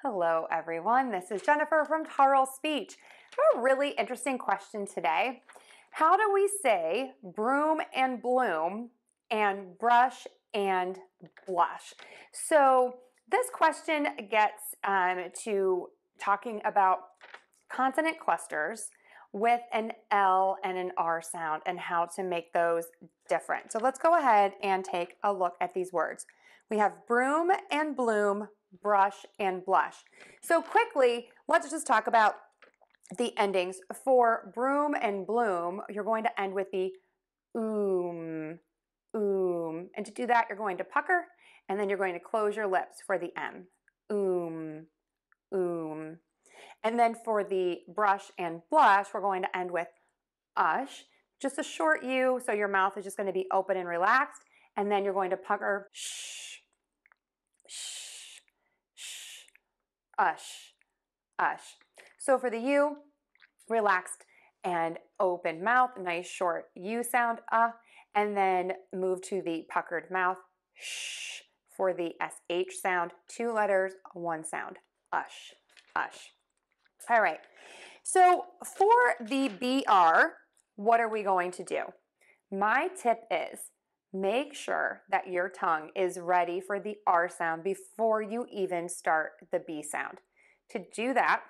Hello everyone, this is Jennifer from Tarle Speech. I have a really interesting question today. How do we say broom and bloom and brush and blush? So this question gets to talking about consonant clusters with an L and an R sound and how to make those different. So let's go ahead and take a look at these words. We have broom and bloom, brush and blush. So quickly, let's just talk about the endings. For broom and bloom, you're going to end with the oom. And to do that, you're going to pucker, and then you're going to close your lips for the M. Oom. And then for the brush and blush, we're going to end with ush, just a short U, so your mouth is just going to be open and relaxed, and then you're going to pucker, shh, ush. So for the U, relaxed and open mouth, nice short U sound, and then move to the puckered mouth, shh, for the SH sound, 2 letters, 1 sound, ush. All right, so for the BR, what are we going to do? My tip is make sure that your tongue is ready for the R sound before you even start the B sound. To do that,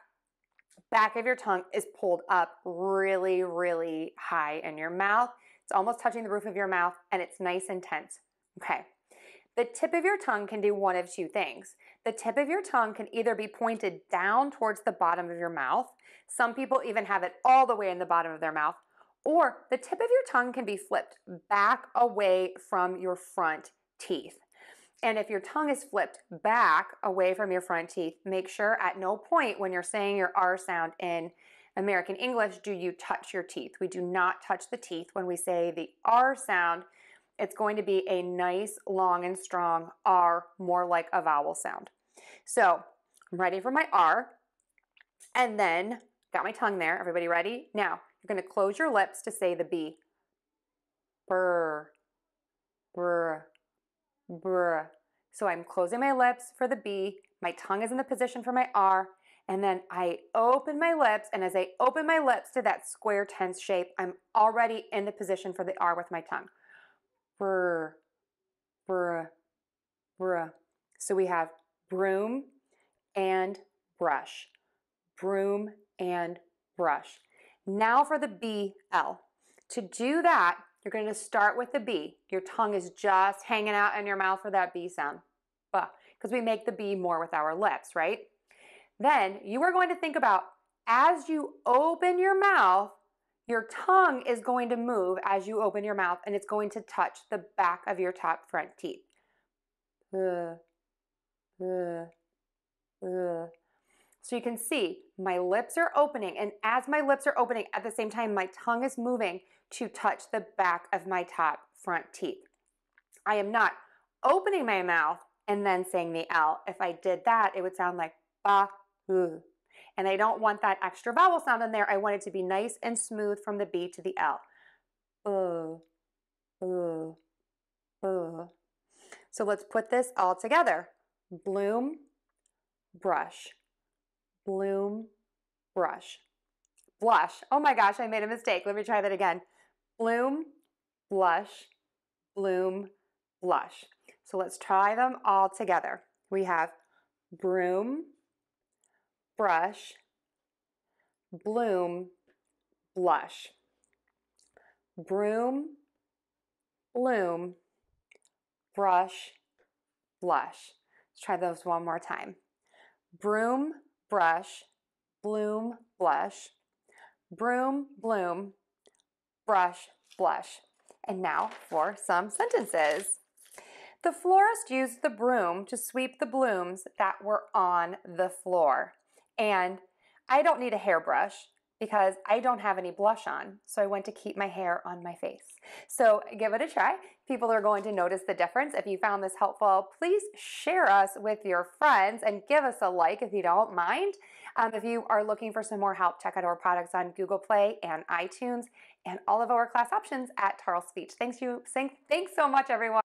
back of your tongue is pulled up really, really high in your mouth. It's almost touching the roof of your mouth, and it's nice and tense. Okay. The tip of your tongue can do one of two things. The tip of your tongue can either be pointed down towards the bottom of your mouth. Some people even have it all the way in the bottom of their mouth. Or the tip of your tongue can be flipped back away from your front teeth. And if your tongue is flipped back away from your front teeth, make sure at no point when you're saying your R sound in American English do you touch your teeth. We do not touch the teeth when we say the R sound. It's going to be a nice, long, and strong R, more like a vowel sound. So I'm ready for my R, and then got my tongue there. Everybody ready? Now, you're going to close your lips to say the B. Brr. So I'm closing my lips for the B. My tongue is in the position for my R, and then I open my lips, and as I open my lips to that square tense shape, I'm already in the position for the R with my tongue. Brr. So we have broom and brush. Broom and brush. Now for the BL. To do that, you're going to start with the B. Your tongue is just hanging out in your mouth for that B sound. Because we make the B more with our lips, right? Then you are going to think about, as you open your mouth, your tongue is going to move as you open your mouth, and it's going to touch the back of your top front teeth. So you can see my lips are opening, and as my lips are opening, at the same time, my tongue is moving to touch the back of my top front teeth. I am not opening my mouth and then saying the L. If I did that, it would sound like ba, and I don't want that extra vowel sound in there. I want it to be nice and smooth from the B to the L. So let's put this all together. Bloom, brush. Bloom, brush. Blush. Oh my gosh, I made a mistake. Let me try that again. Bloom, blush, bloom, blush. So let's try them all together. We have broom, brush, bloom, blush. Broom, bloom, brush, blush. Let's try those one more time. Broom, brush, bloom, blush. Broom, bloom, brush, blush. And now for some sentences. The florist used the broom to sweep the blooms that were on the floor. And I don't need a hairbrush because I don't have any blush on, so I went to keep my hair on my face. So give it a try. People are going to notice the difference. If you found this helpful, please share us with your friends and give us a like if you don't mind. If you are looking for some more help, check out our products on Google Play and iTunes and all of our class options at Tarle Speech. Thanks so much, everyone.